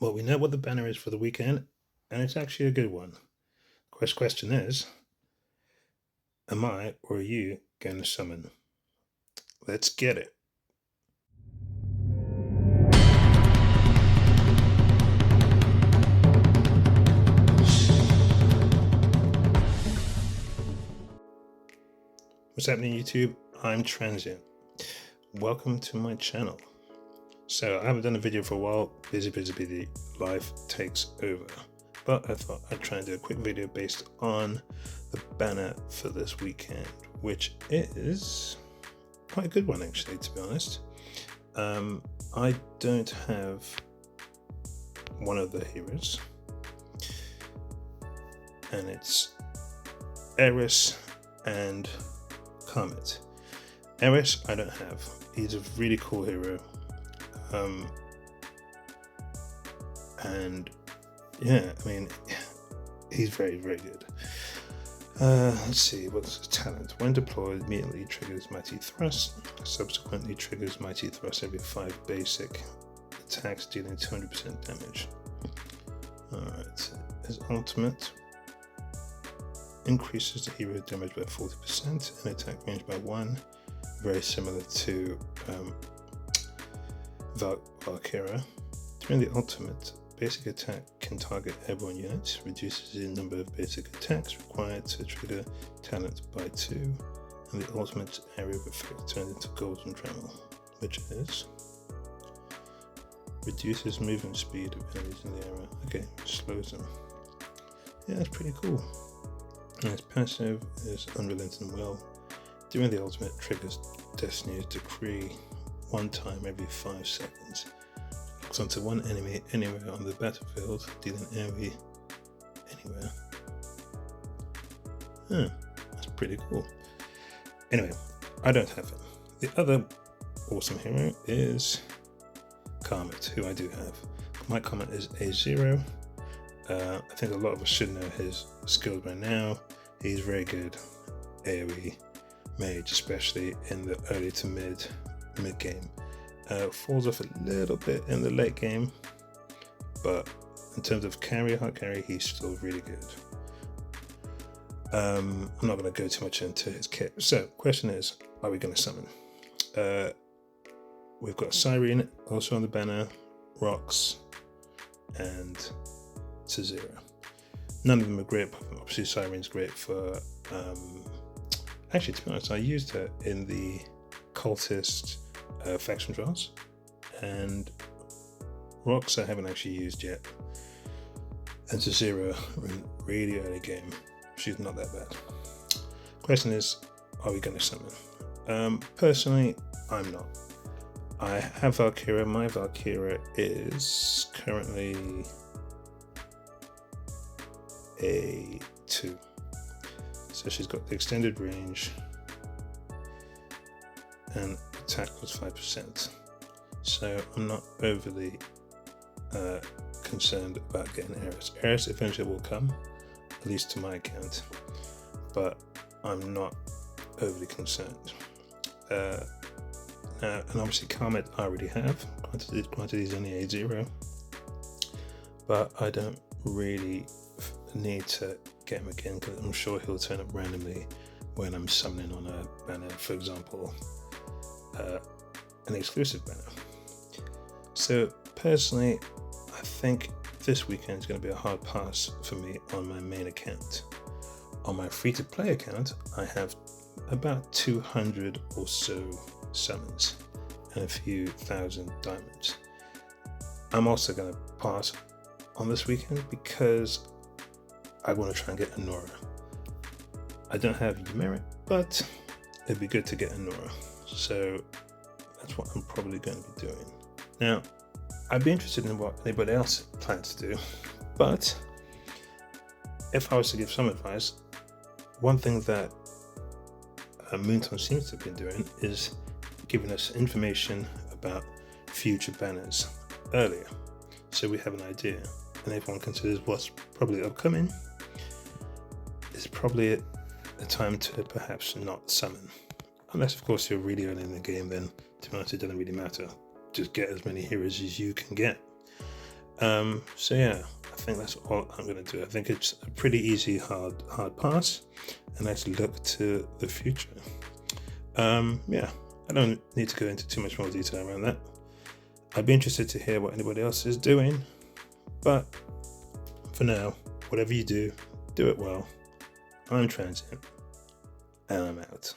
Well, we know what the banner is for the weekend, and it's actually a good one. Question is, am I or are you going to summon? Let's get it. What's happening, YouTube? I'm Transient. Welcome to my channel. So I haven't done a video for a while. Busy. Life takes over. But I thought I'd try and do a quick video based on the banner for this weekend, which is quite a good one, actually, to be honest. I don't have one of the heroes, and it's Eris and Comet. Eris I don't have. He's a really cool hero, and yeah, I mean, he's very good. Let's see, what's his talent? When deployed, immediately triggers Mighty Thrust, subsequently triggers Mighty Thrust every 5 basic attacks, dealing 200% damage. Alright, his ultimate increases the hero damage by 40% and attack range by 1, very similar to Valkyria. During the ultimate, basic attack can target airborne units, reduces the number of basic attacks required to trigger talent by 2, and the ultimate area of effect turns into golden dremel, which is reduces movement speed of enemies in the area. Okay, slows them. Yeah, that's pretty cool. And his passive is Unrelenting Will. During the ultimate, triggers Destiny's Decree one time every 5 seconds. Locks onto one enemy anywhere on the battlefield, dealing AoE anywhere. That's pretty cool. Anyway, I don't have him. The other awesome hero is Comet, who I do have. My Comet is A0. I think a lot of us should know his skills by now. He's very good AoE mage, especially in the early to mid game. Falls off a little bit in the late game, but in terms of hard carry, he's still really good. I'm not going to go too much into his kit. So, question is, are we going to summon? We've got Cyrene also on the banner, Rox, and Tazira. None of them are great. Obviously, Cyrene's great for. Actually, to be honest, I used her in the Cultist faction trials, and Rox I haven't actually used yet. And Tazira in really early game, she's not that bad. Question is, are we going to summon? Personally, I'm not. I have Valkyria. My Valkyria is currently a 2. So she's got the extended range and attack was 5%. So I'm not overly concerned about getting Eris. Eris eventually will come, at least to my account, but I'm not overly concerned. And obviously Comet I already have, granted he's only A0, but I don't really need to get him again because I'm sure he'll turn up randomly when I'm summoning on a banner, for example, an exclusive banner. So personally, I think this weekend is going to be a hard pass for me on my main account. On my free-to-play account, I have about 200 or so summons and a few thousand diamonds. I'm also going to pass on this weekend because I want to try and get Anora. I don't have Ymeric, but it'd be good to get Anora. So that's what I'm probably going to be doing. Now, I'd be interested in what anybody else plans to do, but if I was to give some advice, one thing that Moonton seems to have been doing is giving us information about future banners earlier, so we have an idea, and everyone considers what's probably upcoming. It's probably a time to perhaps not summon, unless of course you're really early in the game. Then to be honest, it doesn't really matter. Just get as many heroes as you can get. So yeah, I think that's all I'm going to do. I think it's a pretty easy hard pass, and let's look to the future. Yeah, I don't need to go into too much more detail around that. I'd be interested to hear what anybody else is doing, but for now, whatever you do, do it well. I'm Transient, and I'm out.